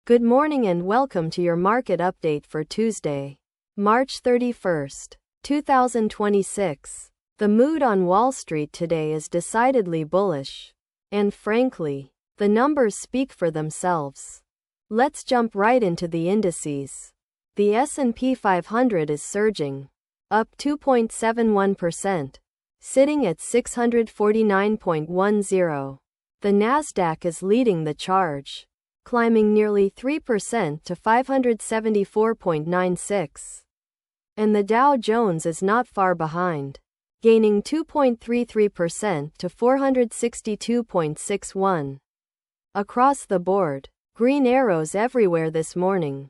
Good morning and welcome to your market update for Tuesday, March 31st, 2026. The mood on Wall Street today is decidedly bullish. And frankly, the numbers speak for themselves. Let's jump right into the indices. The S&P 500 is surging, up 2.71%, sitting at 649.10. The Nasdaq is leading the charge, climbing nearly 3% to 574.96. And the Dow Jones is not far behind, gaining 2.33% to 462.61. Across the board, green arrows everywhere this morning.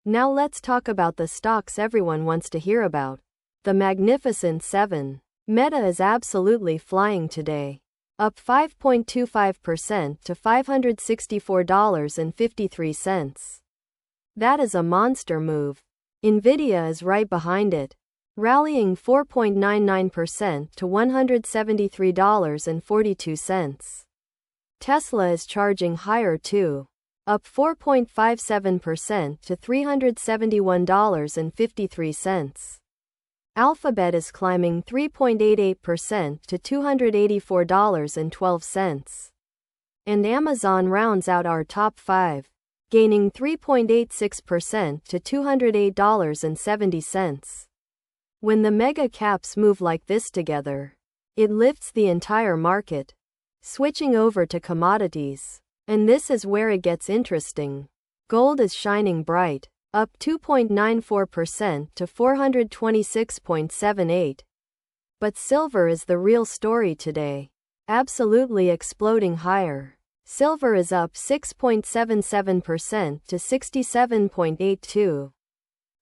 Now let's talk about the stocks everyone wants to hear about. The Magnificent Seven. Meta is absolutely flying today, up 5.25% to $564.53. That is a monster move. Nvidia is right behind it, rallying 4.99% to $173.42. Tesla is charging higher too, up 4.57% to $371.53. Alphabet is climbing 3.88% to $284.12. And Amazon rounds out our top 5, gaining 3.86% to $208.70. When the mega caps move like this together, it lifts the entire market. Switching over to commodities. And this is where it gets interesting. Gold is shining bright, up 2.94% to $426.78. But silver is the real story today, absolutely exploding higher. Silver is up 6.77% to $67.82.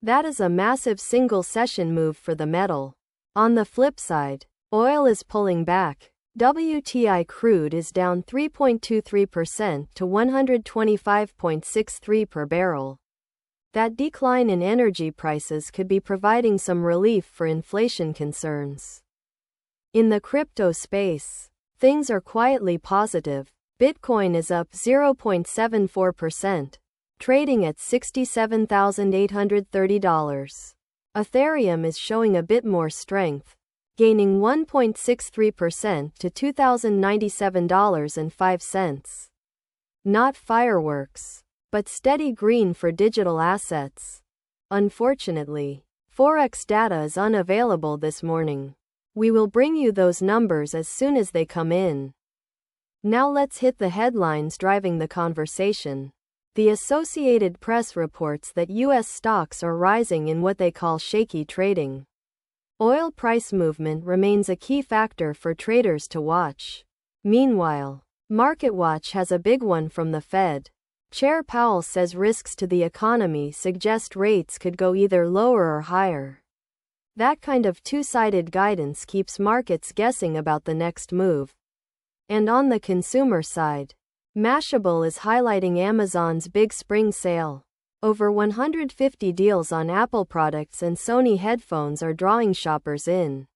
That is a massive single session move for the metal. On the flip side, oil is pulling back. WTI crude is down 3.23% to $125.63 per barrel. That decline in energy prices could be providing some relief for inflation concerns. In the crypto space, things are quietly positive. Bitcoin is up 0.74%, trading at $67,830. Ethereum is showing a bit more strength, gaining 1.63% to $2,097.05. Not fireworks, but steady green for digital assets. Unfortunately, Forex data is unavailable this morning. We will bring you those numbers as soon as they come in. Now let's hit the headlines driving the conversation. The Associated Press reports that U.S. stocks are rising in what they call shaky trading. Oil price movement remains a key factor for traders to watch. Meanwhile, MarketWatch has a big one from the Fed. Chair Powell says risks to the economy suggest rates could go either lower or higher. That kind of two-sided guidance keeps markets guessing about the next move. And on the consumer side, Mashable is highlighting Amazon's big spring sale. Over 150 deals on Apple products and Sony headphones are drawing shoppers in.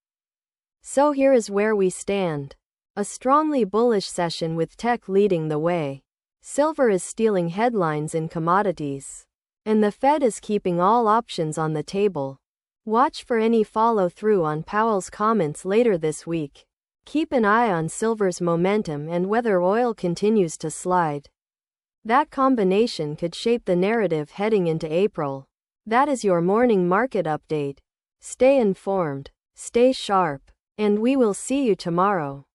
So here is where we stand. A strongly bullish session with tech leading the way. Silver is stealing headlines in commodities. And the Fed is keeping all options on the table. Watch for any follow-through on Powell's comments later this week. Keep an eye on silver's momentum and whether oil continues to slide. That combination could shape the narrative heading into April. That is your morning market update. Stay informed, stay sharp, and we will see you tomorrow.